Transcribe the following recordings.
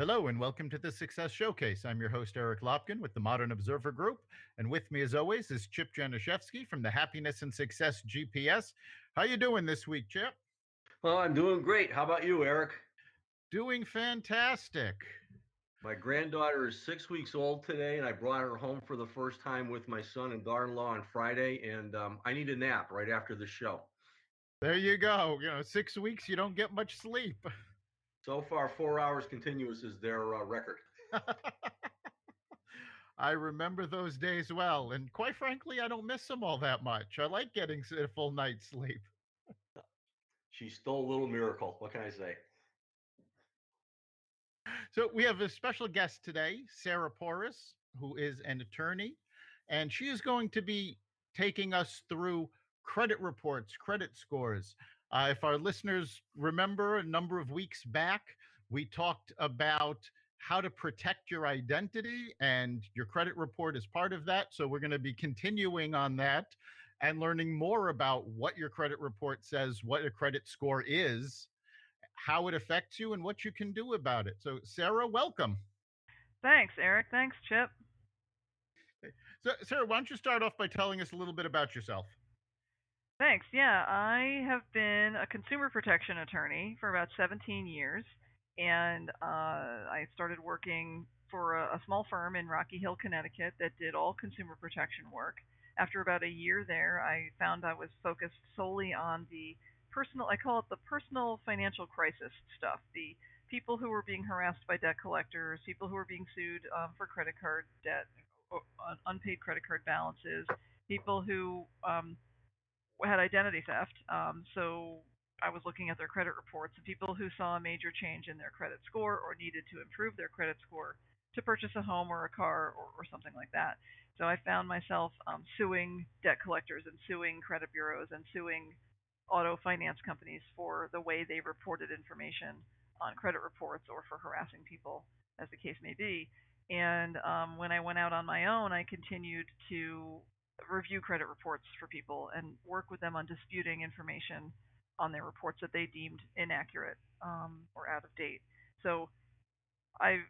Hello and welcome to the Success Showcase. I'm your host, Eric Lopkin with the Modern Observer Group. And with me, as always, is Chip Janiszewski from the Happiness and Success GPS. How you doing this week, Chip? Well, I'm doing great. How about you, Eric? Doing fantastic. My granddaughter is 6 weeks old today, and I brought her home for the first time with my son and daughter-in-law on Friday, and I need a nap right after the show. There you go. 6 weeks, you don't get much sleep. So far, 4 hours continuous is their record. I remember those days well. And quite frankly, I don't miss them all that much. I like getting a full night's sleep. She's still a little miracle. What can I say? So we have a special guest today, Sarah Poriss, who is an attorney, and she is going to be taking us through credit reports, credit scores. If our listeners remember, a number of weeks back, we talked about how to protect your identity, and your credit report is part of that. So we're going to be continuing on that and learning more about what your credit report says, what a credit score is, how it affects you, and what you can do about it. So, Sarah, welcome. Thanks, Eric. Thanks, Chip. So, Sarah, why don't you start off by telling us a little bit about yourself? Thanks. Yeah, I have been a consumer protection attorney for about 17 years, and I started working for a small firm in Rocky Hill, Connecticut that did all consumer protection work. After about a year there, I found I was focused solely on the personal, I call it the personal financial crisis stuff, the people who were being harassed by debt collectors, people who were being sued for credit card debt, unpaid credit card balances, people who had identity theft. So I was looking at their credit reports of people who saw a major change in their credit score or needed to improve their credit score to purchase a home or a car or something like that. So I found myself suing debt collectors and suing credit bureaus and suing auto finance companies for the way they reported information on credit reports or for harassing people, as the case may be. And when I went out on my own, I continued to review credit reports for people and work with them on disputing information on their reports that they deemed inaccurate or out of date. So I,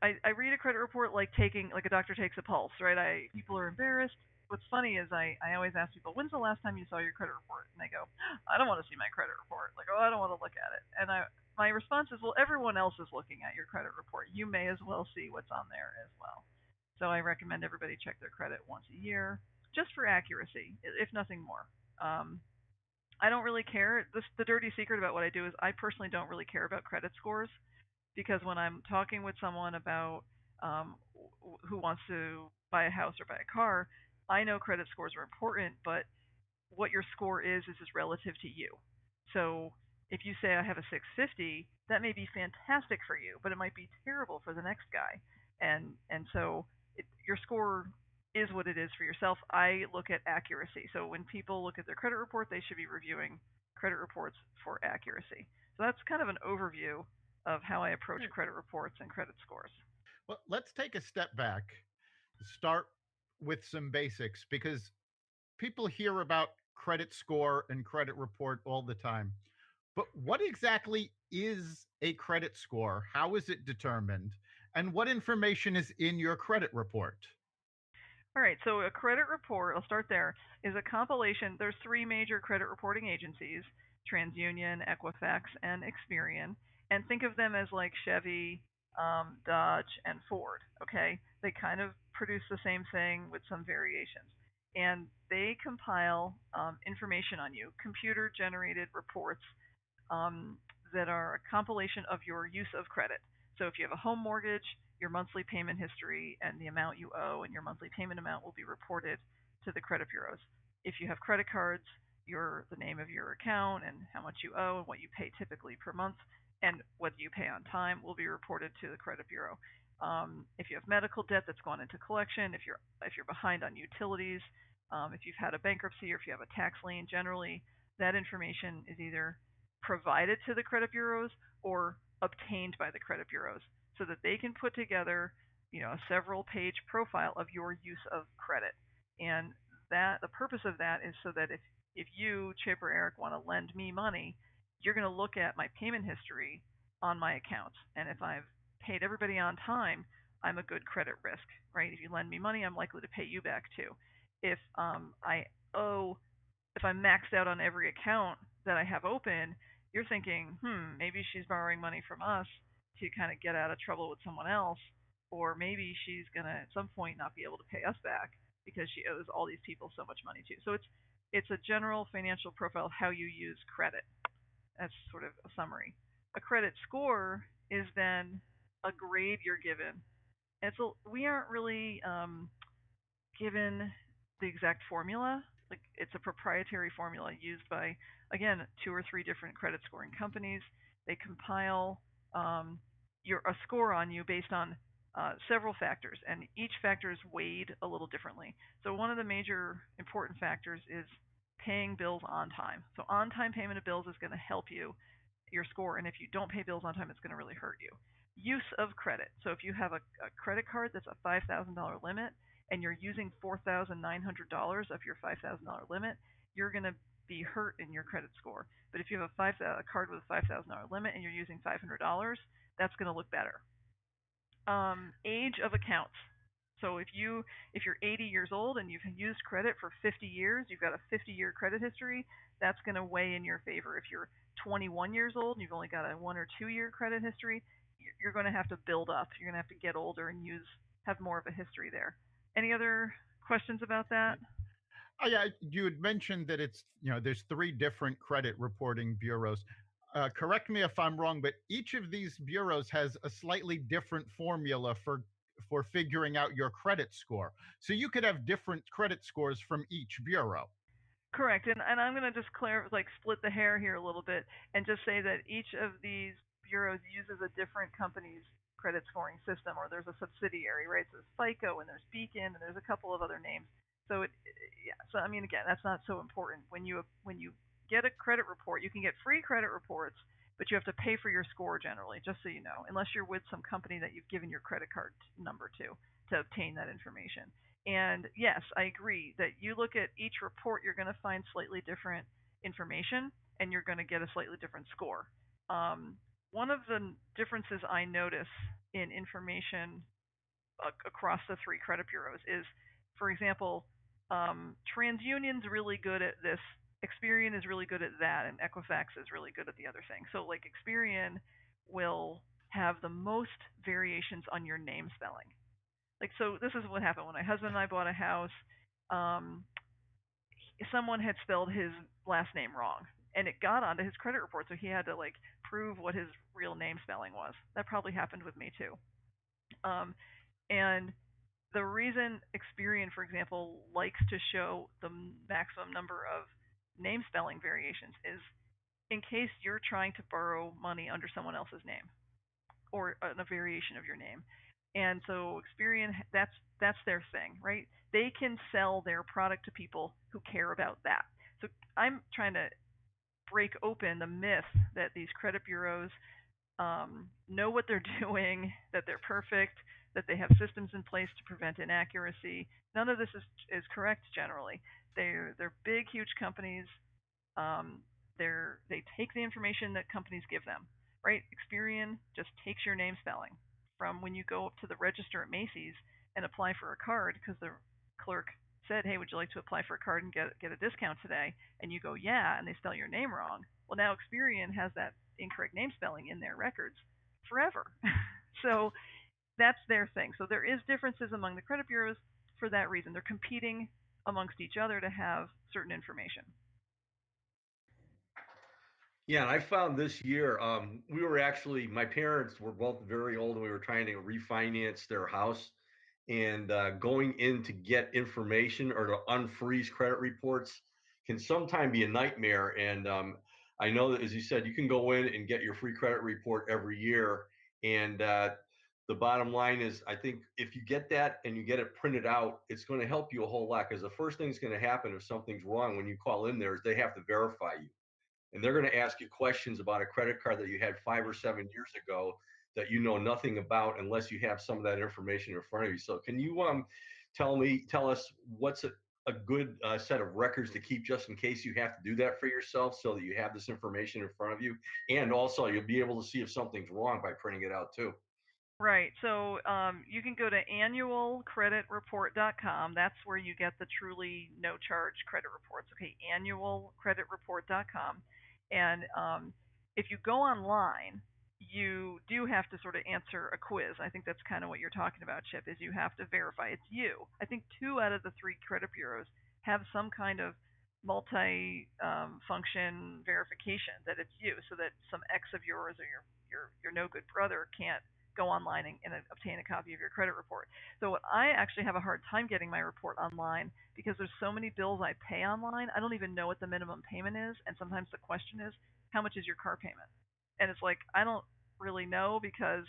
I read a credit report like a doctor takes a pulse, right? People are embarrassed. What's funny is I always ask people, when's the last time you saw your credit report? And they go, I don't want to see my credit report. Like, oh, I don't want to look at it. And my response is, well, everyone else is looking at your credit report. You may as well see what's on there as well. So I recommend everybody check their credit once a year, just for accuracy, if nothing more. I don't really care. The dirty secret about what I do is I personally don't really care about credit scores, because when I'm talking with someone about who wants to buy a house or buy a car, I know credit scores are important, but what your score is relative to you. So if you say I have a 650, that may be fantastic for you, but it might be terrible for the next guy. And so your score is what it is for yourself. I look at accuracy. So when people look at their credit report, they should be reviewing credit reports for accuracy. So that's kind of an overview of how I approach credit reports and credit scores. Well, let's take a step back, start with some basics, because people hear about credit score and credit report all the time. But what exactly is a credit score? How is it determined? And what information is in your credit report? All right, so a credit report, I'll start there, is a compilation. There's three major credit reporting agencies: TransUnion, Equifax, and Experian. And think of them as like Chevy, Dodge, and Ford. Okay, they kind of produce the same thing with some variations. And they compile information on you, computer generated reports um, that are a compilation of your use of credit. So if you have a home mortgage, your monthly payment history and the amount you owe and your monthly payment amount will be reported to the credit bureaus. If you have credit cards, the name of your account and how much you owe and what you pay typically per month and whether you pay on time will be reported to the credit bureau. If you have medical debt that's gone into collection, if you're behind on utilities, if you've had a bankruptcy or if you have a tax lien, generally that information is either provided to the credit bureaus or obtained by the credit bureaus so that they can put together, a several page profile of your use of credit. And that the purpose of that is so that if you, Chip or Eric, want to lend me money, you're going to look at my payment history on my accounts. And if I've paid everybody on time, I'm a good credit risk, right? If you lend me money, I'm likely to pay you back too. If I owe, if I'm maxed out on every account that I have open, you're thinking, maybe she's borrowing money from us to kind of get out of trouble with someone else, or maybe she's gonna at some point not be able to pay us back because she owes all these people so much money too. So it's a general financial profile of how you use credit. That's sort of a summary. A credit score is then a grade you're given. And we aren't really given the exact formula. Like it's a proprietary formula used by, again, two or three different credit scoring companies. They compile a score on you based on several factors, and each factor is weighed a little differently. So one of the major important factors is paying bills on time. So on-time payment of bills is going to help your score, and if you don't pay bills on time, it's going to really hurt you. Use of credit. So if you have a credit card that's a $5,000 limit, and you're using $4,900 of your $5,000 limit, you're going to be hurt in your credit score. But if you have a card with a $5,000 limit and you're using $500, that's going to look better. Age of accounts. So if you're 80 years old and you've used credit for 50 years, you've got a 50-year credit history, that's going to weigh in your favor. If you're 21 years old and you've only got a 1 or 2-year credit history, you're going to have to build up. You're going to have to get older and have more of a history there. Any other questions about that? Oh, yeah, you had mentioned that there's three different credit reporting bureaus. Correct me if I'm wrong, but each of these bureaus has a slightly different formula for figuring out your credit score. So you could have different credit scores from each bureau. Correct. And I'm going to just split the hair here a little bit and just say that each of these bureaus uses a different company's credit scoring system, or there's a subsidiary, right? So there's FICO and there's Beacon and there's a couple of other names. So yeah. So I mean, again, that's not so important. When you get a credit report, you can get free credit reports, but you have to pay for your score generally, just so you know, unless you're with some company that you've given your credit card number to obtain that information. And yes, I agree that you look at each report, you're going to find slightly different information and you're going to get a slightly different score. One of the differences I notice in information across the three credit bureaus is, for example, TransUnion's really good at this, Experian is really good at that, and Equifax is really good at the other thing. So like Experian will have the most variations on your name spelling. Like, so this is what happened when my husband and I bought a house. Um, Someone had spelled his last name wrong, and it got onto his credit report, so he had to prove what his real name spelling was. That probably happened with me too. And the reason Experian, for example, likes to show the maximum number of name spelling variations is in case you're trying to borrow money under someone else's name or a variation of your name. And so Experian, that's their thing, right? They can sell their product to people who care about that. So I'm trying to break open the myth that these credit bureaus know what they're doing, that they're perfect, that they have systems in place to prevent inaccuracy. None of this is correct generally. They're big, huge companies. They take the information that companies give them, right? Experian just takes your name spelling from when you go up to the register at Macy's and apply for a card because the clerk said, "Hey, would you like to apply for a card and get a discount today?" And you go, "Yeah," and they spell your name wrong. Well, now Experian has that incorrect name spelling in their records forever. So that's their thing. So there is differences among the credit bureaus for that reason. They're competing amongst each other to have certain information. Yeah, and I found this year, my parents were both very old and we were trying to refinance their house. And going in to get information or to unfreeze credit reports can sometimes be a nightmare. And I know that, as you said, you can go in and get your free credit report every year. And the bottom line is, I think if you get that and you get it printed out, it's going to help you a whole lot, because the first thing that's going to happen if something's wrong when you call in there is they have to verify you, and they're going to ask you questions about a credit card that you had 5 or 7 years ago that you know nothing about unless you have some of that information in front of you. So can you tell us what's a good set of records to keep just in case you have to do that for yourself, so that you have this information in front of you, and also you'll be able to see if something's wrong by printing it out too. Right. So you can go to annualcreditreport.com. That's where you get the truly no charge credit reports. Okay, annualcreditreport.com. And if you go online, you do have to sort of answer a quiz. I think that's kind of what you're talking about, Chip, is you have to verify it's you. I think 2 out of the 3 credit bureaus have some kind of multi function verification that it's you, so that some ex of yours or your no good brother can't go online and obtain a copy of your credit report. So I actually have a hard time getting my report online because there's so many bills I pay online. I don't even know what the minimum payment is, and sometimes the question is, how much is your car payment? And it's like I don't really know because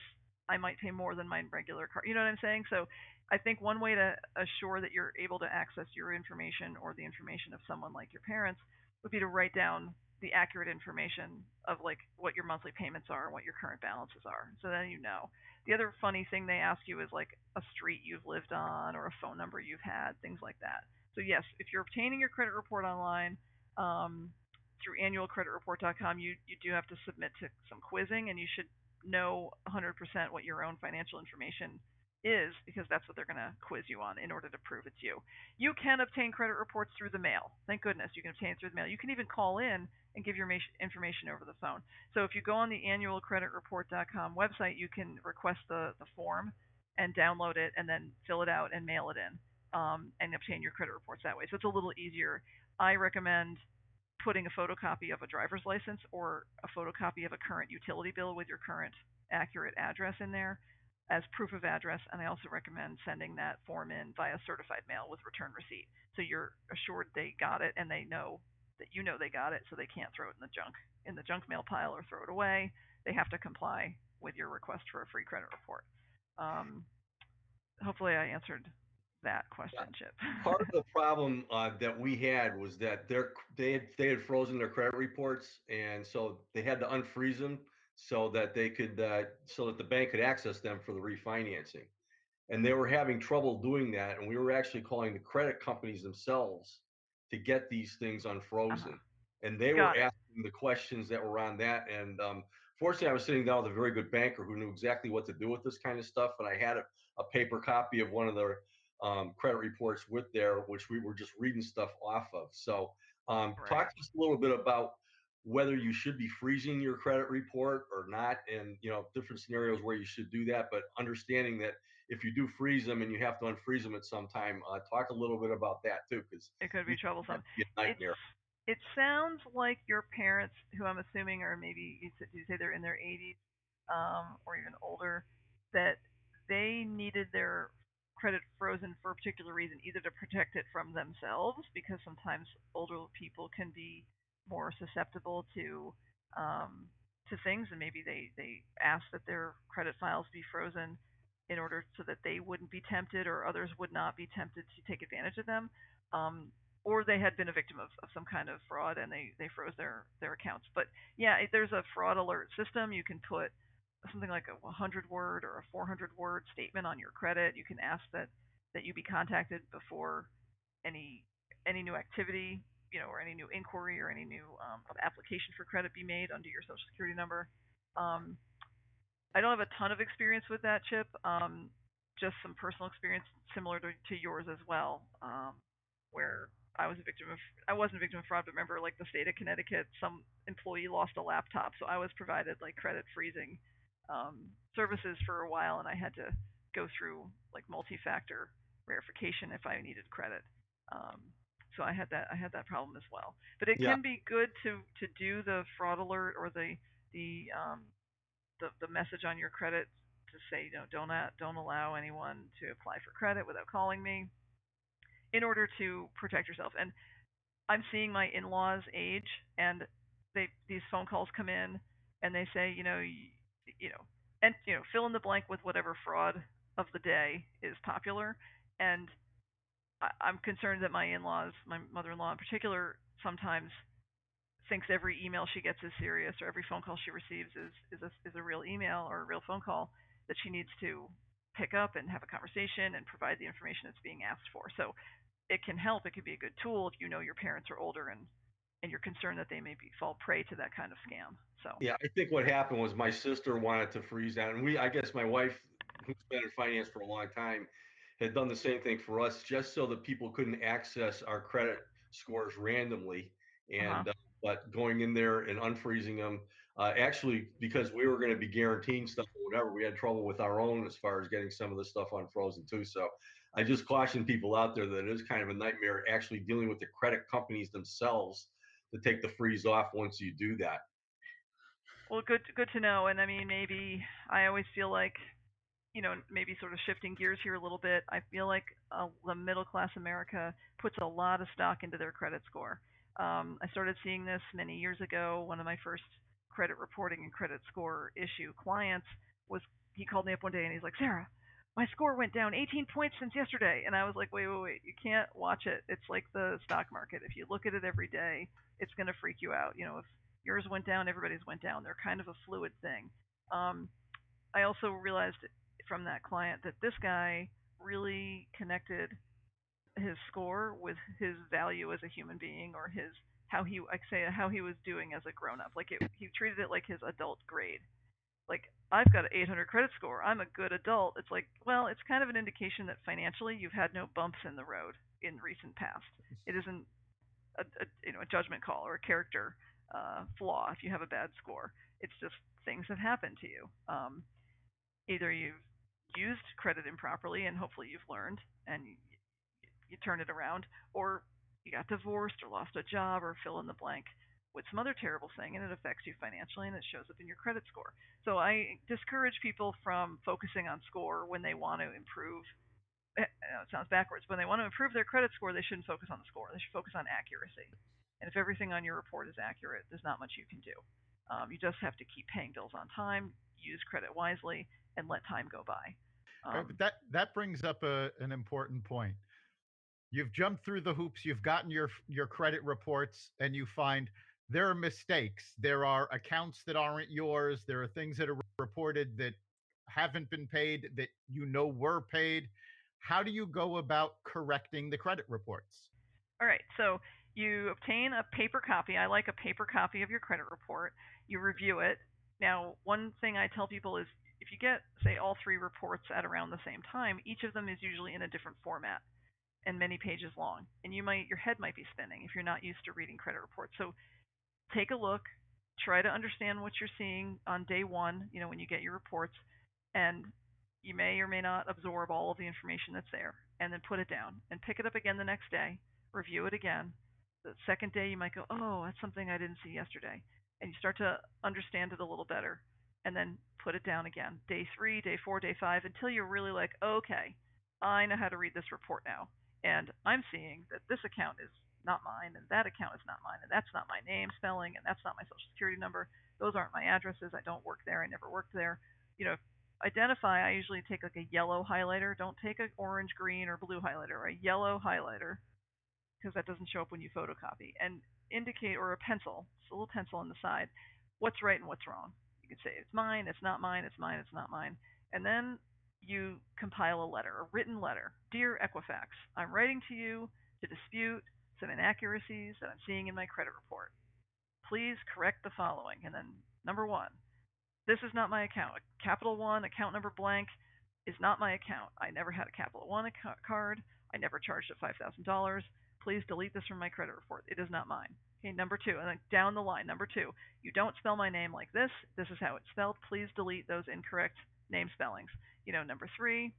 I might pay more than my regular car. You know what I'm saying? So I think one way to assure that you're able to access your information or the information of someone like your parents would be to write down the accurate information of like what your monthly payments are and what your current balances are. So then you know. The other funny thing they ask you is like a street you've lived on or a phone number you've had, things like that. So yes, if you're obtaining your credit report online um, through annualcreditreport.com, you do have to submit to some quizzing, and you should know 100% what your own financial information is because that's what they're going to quiz you on in order to prove it's you. You can obtain credit reports through the mail. Thank goodness you can obtain it through the mail. You can even call in and give your information over the phone. So if you go on the annualcreditreport.com website, you can request the form and download it and then fill it out and mail it in and obtain your credit reports that way. So it's a little easier. I recommend putting a photocopy of a driver's license or a photocopy of a current utility bill with your current accurate address in there as proof of address. And I also recommend sending that form in via certified mail with return receipt. So you're assured they got it and they know that you know they got it, so they can't throw it in the junk mail pile or throw it away. They have to comply with your request for a free credit report. Um, Hopefully, I answered that question, Chip. Part of the problem that we had was that they had frozen their credit reports, and so they had to unfreeze them so that they could so that the bank could access them for the refinancing. And they were having trouble doing that, and we were actually calling the credit companies themselves to get these things Uh-huh. unfrozen. And they were Got it. asking the questions that were on that. And fortunately, I was sitting down with a very good banker who knew exactly what to do with this kind of stuff. And I had a paper copy of one of their credit reports with there, which we were just reading stuff off of. So, Right. talk to us a little bit about whether you should be freezing your credit report or not, and different scenarios where you should do that. But understanding that if you do freeze them and you have to unfreeze them at some time, talk a little bit about that too, because It could be troublesome. that'd be a It's nightmare. it sounds like your parents, who I'm assuming are maybe you say they're in their 80s, or even older, that they needed their credit frozen for a particular reason, either to protect it from themselves, because sometimes older people can be more susceptible to things, and maybe they ask that their credit files be frozen in order so that they wouldn't be tempted or others would not be tempted to take advantage of them. Um, or they had been a victim of some kind of fraud and they froze their accounts. But yeah, there's a fraud alert system. You can put something like a 100-word or a 400-word statement on your credit. You can ask that you be contacted before any any new activity, or any new inquiry or any new application for credit be made under your social security number. Um, I don't have a ton of experience with that, Chip. Just some personal experience similar to yours as well, where I was a victim of I wasn't a victim of fraud, but remember, like the state of Connecticut, some employee lost a laptop, so I was provided like credit freezing services for a while, and I had to go through like multi-factor verification if I needed credit. Um, so I had that problem as well. But it Yeah, can be good to do the fraud alert or the message on your credit to say, don't allow anyone to apply for credit without calling me, in order to protect yourself. And I'm seeing my in-laws age, and these phone calls come in, and they say, and fill in the blank with whatever fraud of the day is popular. And I'm concerned that my in-laws, my mother-in-law in particular, sometimes thinks every email she gets is serious, or every phone call she receives is a real email or a real phone call that she needs to pick up and have a conversation and provide the information that's being asked for. So it can help. It could be a good tool if you know your parents are older and you're concerned that they may fall prey to that kind of scam. So yeah. I think what happened was my sister wanted to freeze that, and I guess my wife who's been in finance for a long time had done the same thing for us, just so that people couldn't access our credit scores randomly. Uh huh. And but going in there and unfreezing them, actually, because we were going to be guaranteeing stuff or whatever, we had trouble with our own as far as getting some of the stuff unfrozen too. So I just caution people out there that it is kind of a nightmare actually dealing with the credit companies themselves to take the freeze off once you do that. Well, good to know. And I mean, maybe I always feel like, maybe sort of shifting gears here a little bit. I feel like the middle class America puts a lot of stock into their credit score. I started seeing this many years ago. One of my first credit reporting and credit score issue clients was, he called me up one day and he's like, Sarah, my score went down 18 points since yesterday. And I was like, wait, you can't watch it. It's like the stock market. If you look at it every day, it's going to freak you out. If yours went down, everybody's went down. They're kind of a fluid thing. Um, I also realized from that client that this guy really connected his score with his value as a human being, or his how he was doing as a grown up. Like he treated it like his adult grade. Like, I've got an 800 credit score, I'm a good adult. It's like, well, it's kind of an indication that financially you've had no bumps in the road in recent past. It isn't a judgment call or a character flaw if you have a bad score. It's just things have happened to you. Either you've used credit improperly and hopefully you've learned and you turn it around, or you got divorced or lost a job or fill in the blank with some other terrible thing and it affects you financially and it shows up in your credit score. So I discourage people from focusing on score when they want to improve. It sounds backwards. When they want to improve their credit score, they shouldn't focus on the score. They should focus on accuracy. And if everything on your report is accurate, there's not much you can do. You just have to keep paying bills on time, use credit wisely, and let time go by. But that brings up an important point. You've jumped through the hoops, you've gotten your credit reports, and you find there are mistakes. There are accounts that aren't yours. There are things that are reported that haven't been paid that were paid. How do you go about correcting the credit reports? All right, so you obtain a paper copy. I like a paper copy of your credit report. You review it. Now, one thing I tell people is if you get, say, all three reports at around the same time, each of them is usually in a different format and many pages long. And your head might be spinning if you're not used to reading credit reports. So take a look, try to understand what you're seeing on day one, when you get your reports, and you may or may not absorb all of the information that's there, and then put it down and pick it up again the next day, review it again. The second day you might go, oh, that's something I didn't see yesterday. And you start to understand it a little better, and then put it down again. Day 3, day 4, day 5, until you're really like, okay, I know how to read this report now. And I'm seeing that this account is not mine, and that account is not mine, and that's not my name spelling, and that's not my social security number. Those aren't my addresses. I don't work there. I never worked there. You know, identify. I usually take like a yellow highlighter. Don't take an orange, green, or blue highlighter. Or a yellow highlighter, because that doesn't show up when you photocopy. And indicate, or a pencil, just a little pencil on the side, what's right and what's wrong. You can say it's mine, it's not mine, it's mine, it's not mine, and then you compile a letter, a written letter. Dear Equifax, I'm writing to you to dispute some inaccuracies that I'm seeing in my credit report. Please correct the following. And then number one, this is not my account. Capital One, account number blank, is not my account. I never had a Capital One card. I never charged it $5,000. Please delete this from my credit report. It is not mine. Okay, number two, and then down the line, number two, you don't spell my name like this. This is how it's spelled. Please delete those incorrect name spellings. Number three,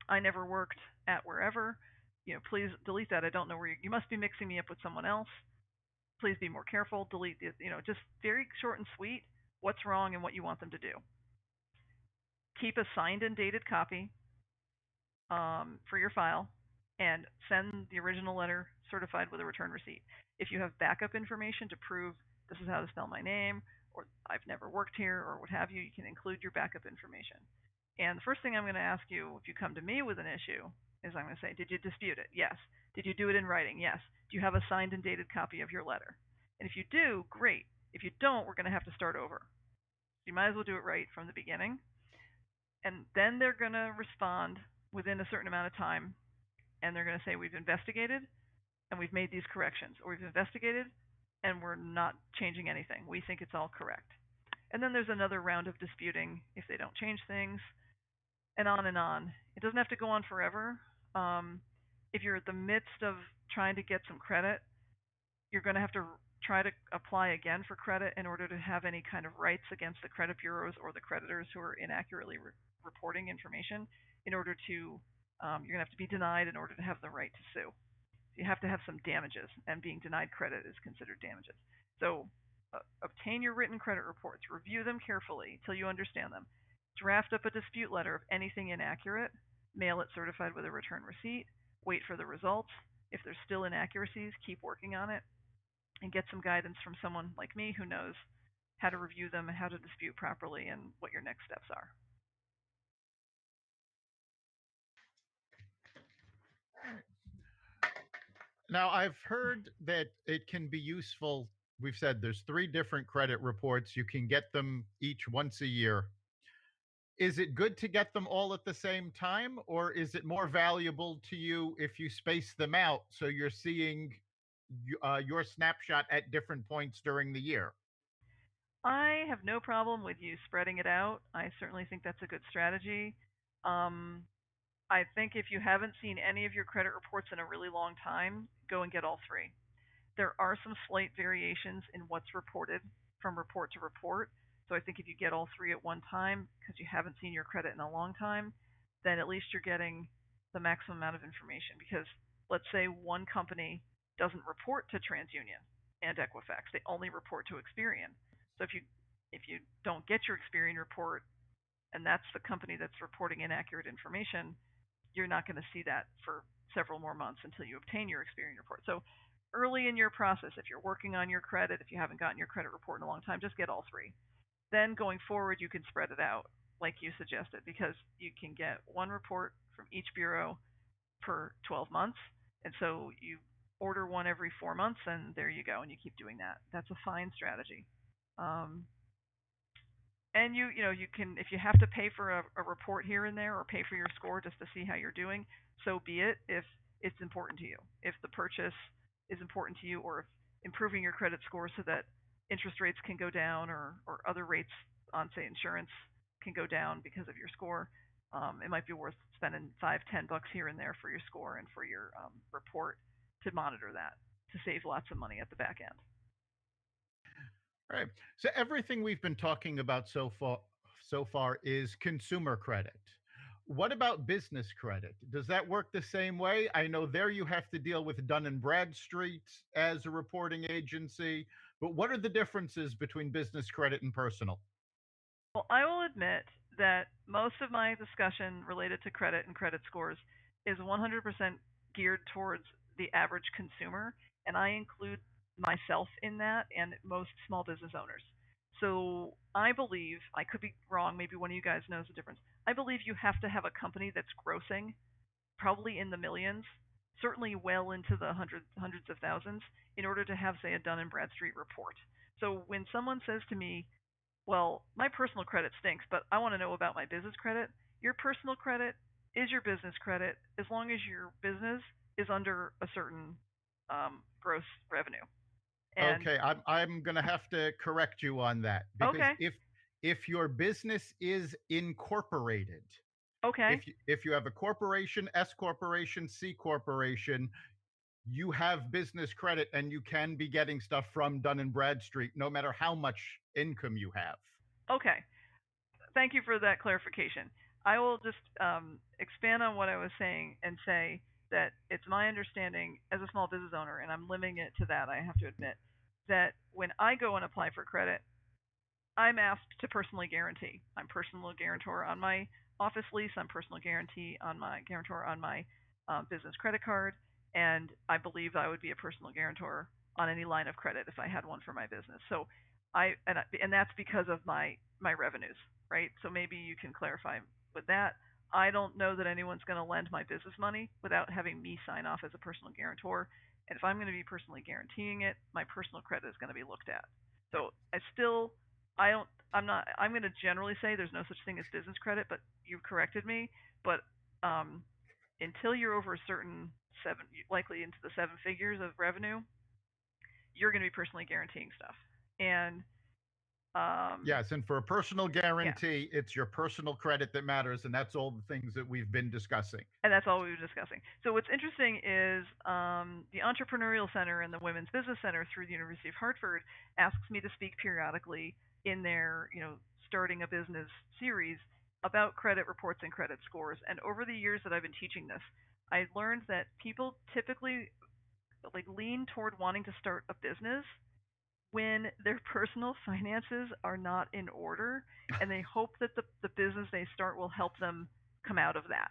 I never worked at wherever. Please delete that. I don't know where you must be mixing me up with someone else. Please be more careful. Delete the, just very short and sweet what's wrong and what you want them to do. Keep a signed and dated copy for your file, and send the original letter certified with a return receipt. If you have backup information to prove this is how to spell my name, or I've never worked here, or what have you, you can include your backup information. And the first thing I'm going to ask you if you come to me with an issue is I'm going to say, did you dispute it? Yes. Did you do it in writing? Yes. Do you have a signed and dated copy of your letter? And if you do, great. If you don't, we're going to have to start over. You might as well do it right from the beginning. And then they're going to respond within a certain amount of time, and they're going to say, we've investigated and we've made these corrections, or we've investigated and we're not changing anything. We think it's all correct. And then there's another round of disputing if they don't change things. and on and on. It doesn't have to go on forever. Um, if you're at the midst of trying to get some credit, you're going to have to try to apply again for credit in order to have any kind of rights against the credit bureaus or the creditors who are inaccurately reporting information. In order to, you're going to have to be denied in order to have the right to sue. You have to have some damages, and being denied credit is considered damages. So, obtain your written credit reports, review them carefully till you understand them, draft up a dispute letter of anything inaccurate, mail it certified with a return receipt, wait for the results. If there's still inaccuracies, keep working on it, and get some guidance from someone like me who knows how to review them and how to dispute properly and what your next steps are. Now, I've heard that it can be useful. We've said there's three different credit reports. You can get them each once a year. Is it good to get them all at the same time, or is it more valuable to you if you space them out so you're seeing your snapshot at different points during the year? I have no problem with you spreading it out. I certainly think that's a good strategy. Um, I think if you haven't seen any of your credit reports in a really long time, go and get all three. There are some slight variations in what's reported from report to report. So I think if you get all three at one time, because you haven't seen your credit in a long time, then at least you're getting the maximum amount of information. Because let's say one company doesn't report to TransUnion and Equifax; they only report to Experian. So if you don't get your Experian report, and that's the company that's reporting inaccurate information, you're not going to see that for several more months until you obtain your Experian report. So early in your process, if you're working on your credit, if you haven't gotten your credit report in a long time, just get all three. Then going forward, you can spread it out like you suggested, because you can get one report from each bureau per 12 months. And so you order one every 4 months, and there you go, and you keep doing that. That's a fine strategy. Um, and you can, if you have to pay for a report here and there, or pay for your score just to see how you're doing, so be it. If it's important to you, if the purchase is important to you, or if improving your credit score so that interest rates can go down, or other rates on, say, insurance can go down because of your score, it might be worth spending $5-10 here and there for your score and for your report to monitor that, to save lots of money at the back end. Right. So everything we've been talking about so far is consumer credit. What about business credit? Does that work the same way? I know there you have to deal with Dun and Bradstreet as a reporting agency, but what are the differences between business credit and personal? Well, I will admit that most of my discussion related to credit and credit scores is 100% geared towards the average consumer, and I include myself in that and most small business owners. So I believe, I could be wrong, maybe one of you guys knows the difference. I believe you have to have a company that's grossing probably in the millions, certainly well into the hundreds of thousands, in order to have, say, a Dun and Bradstreet report. So when someone says to me, well, my personal credit stinks, but I want to know about my business credit. Your personal credit is your business credit as long as your business is under a certain gross revenue. And Okay, I'm going to have to correct you on that because okay, if your business is incorporated, okay, if you have a corporation, S corporation, C corporation, you have business credit and you can be getting stuff from Dun and Bradstreet no matter how much income you have. okay. Thank you for that clarification. I will just expand on what I was saying and say that it's my understanding as a small business owner, and I'm limiting it to that, I have to admit, that when I go and apply for credit, I'm asked to personally guarantee. I'm personal guarantor on my office lease. I'm personal guarantor on my business credit card, and I believe I would be a personal guarantor on any line of credit if I had one for my business. So and that's because of my revenues, right? So maybe you can clarify with that. I don't know that anyone's going to lend my business money without having me sign off as a personal guarantor. And if I'm going to be personally guaranteeing it, my personal credit is going to be looked at. So I don't, I'm not, I'm going to generally say there's no such thing as business credit, but you corrected me. But um, until you're over a certain likely into the seven figures of revenue, you're going to be personally guaranteeing stuff. And Yes, and for a personal Yeah, guarantee, it's your personal credit that matters, and that's all the things that we've been discussing. and that's all we were discussing. So what's interesting is the Entrepreneurial Center and the Women's Business Center through the University of Hartford asks me to speak periodically in their, starting a business series about credit reports and credit scores. And over the years that I've been teaching this, I learned that people typically like lean toward wanting to start a business when their personal finances are not in order, and they hope that the business they start will help them come out of that.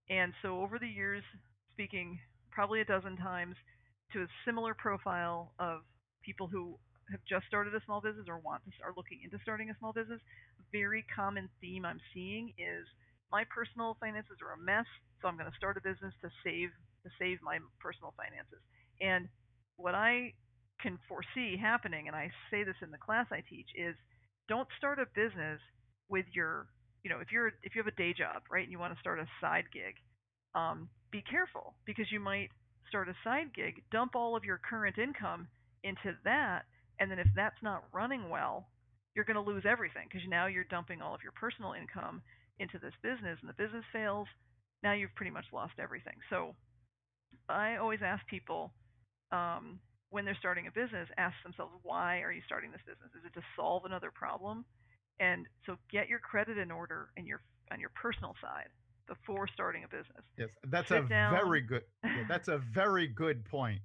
And so over the years, speaking probably a dozen times to a similar profile of people who have just started a small business or are looking into starting a small business, a very common theme I'm seeing is my personal finances are a mess, so I'm going to start a business to save my personal finances. And what I can foresee happening, and I say this in the class I teach, is don't start a business with your, if you have a day job, right, and you want to start a side gig, be careful because you might start a side gig, dump all of your current income into that, and then if that's not running well, you're going to lose everything because now you're dumping all of your personal income into this business, and the business fails. Now you've pretty much lost everything. So I always ask people when they're starting a business, ask themselves, why are you starting this business? Is it to solve another problem? And so get your credit in order and your on your personal side before starting a business. Yes, that's a Sit down. very good. Yeah, that's a very good point,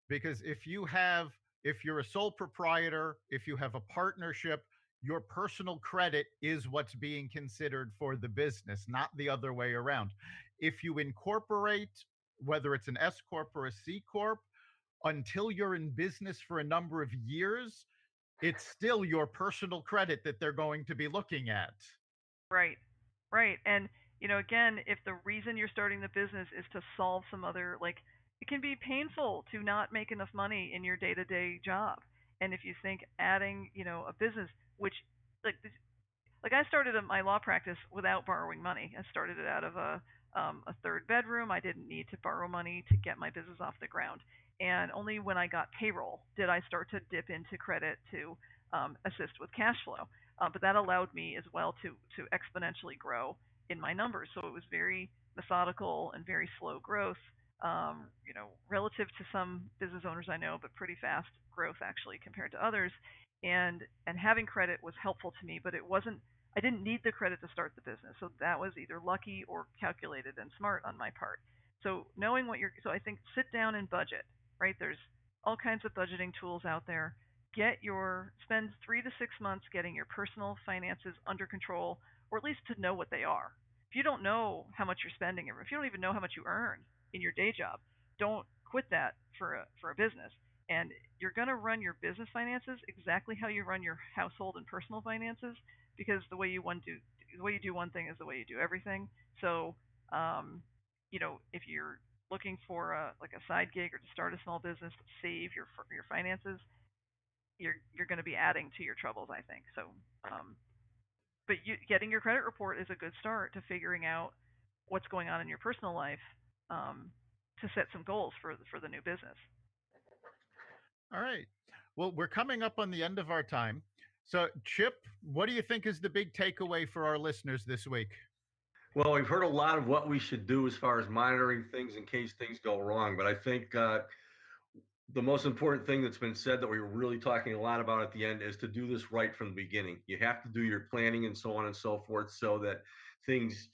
because if you're a sole proprietor, if you have a partnership, your personal credit is what's being considered for the business, not the other way around. If you incorporate, whether it's an S corp or a C corp, until you're in business for a number of years, it's still your personal credit that they're going to be looking at. Right. Right. And again, if the reason you're starting the business is to solve some other like it can be painful to not make enough money in your day-to-day job. And if you think adding, a business which like I started my law practice without borrowing money. I started it out of a third bedroom. I didn't need to borrow money to get my business off the ground. And only when I got payroll did I start to dip into credit to assist with cash flow. But that allowed me as well to exponentially grow in my numbers. So it was very methodical and very slow growth. Relative to some business owners I know, but pretty fast growth actually compared to others. And having credit was helpful to me, but it wasn't. I didn't need the credit to start the business, so that was either lucky or calculated and smart on my part. So knowing so I think sit down and budget. Right, there's all kinds of budgeting tools out there. Spend 3 to 6 months getting your personal finances under control, or at least to know what they are. If you don't know how much you're spending, or if you don't even know how much you earn in your day job, don't quit that for a business. And you're going to run your business finances exactly how you run your household and personal finances, because the way you do one thing is the way you do everything. So, if you're looking for a side gig or to start a small business to save your finances, you're going to be adding to your troubles, I think. So, but getting your credit report is a good start to figuring out what's going on in your personal life, to set some goals for the new business. All right. Well, we're coming up on the end of our time. So, Chip, what do you think is the big takeaway for our listeners this week? Well, we've heard a lot of what we should do as far as monitoring things in case things go wrong. But I think the most important thing that's been said that we were really talking a lot about at the end is to do this right from the beginning. You have to do your planning and so on and so forth so that things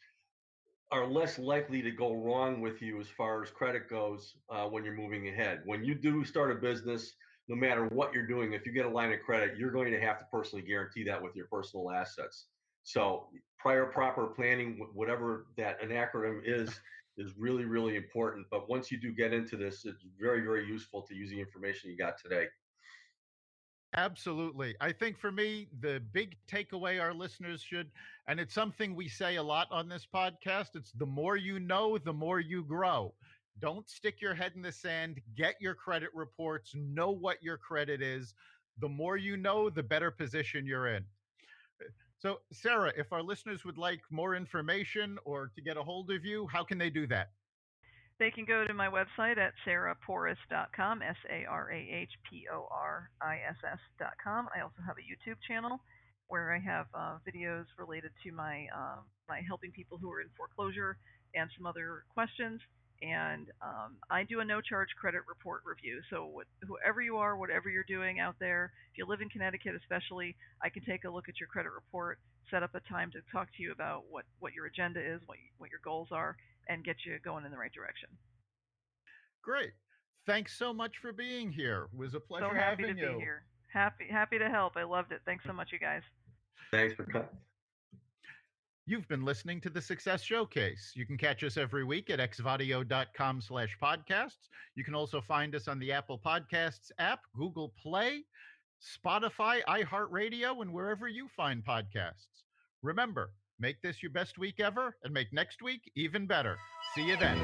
are less likely to go wrong with you as far as credit goes when you're moving ahead. When you do start a business, no matter what you're doing, if you get a line of credit, you're going to have to personally guarantee that with your personal assets. So prior proper planning, whatever that an acronym is really, really important. But once you do get into this, it's very, very useful to use the information you got today. Absolutely. I think for me, the big takeaway our listeners should, and it's something we say a lot on this podcast, it's the more you know, the more you grow. Don't stick your head in the sand. Get your credit reports. Know what your credit is. The more you know, the better position you're in. So, Sarah, if our listeners would like more information or to get a hold of you, how can they do that? They can go to my website at sarahporiss.com, SarahPoriss.com. I also have a YouTube channel. where I have videos related to my helping people who are in foreclosure and some other questions. And I do a no charge credit report review. So whoever you are, whatever you're doing out there, if you live in Connecticut especially, I can take a look at your credit report, set up a time to talk to you about what your agenda is, what your goals are, and get you going in the right direction. Great. Thanks so much for being here. It was a So pleasure happy to having be you. here. Happy to help. I loved it. Thanks so much, you guys. Thanks for coming. You've been listening to the Success Showcase. You can catch us every week at xvadio.com/podcasts. You can also find us on the Apple Podcasts app, Google Play, Spotify, iHeartRadio, and wherever you find podcasts. Remember, make this your best week ever and make next week even better. See you then.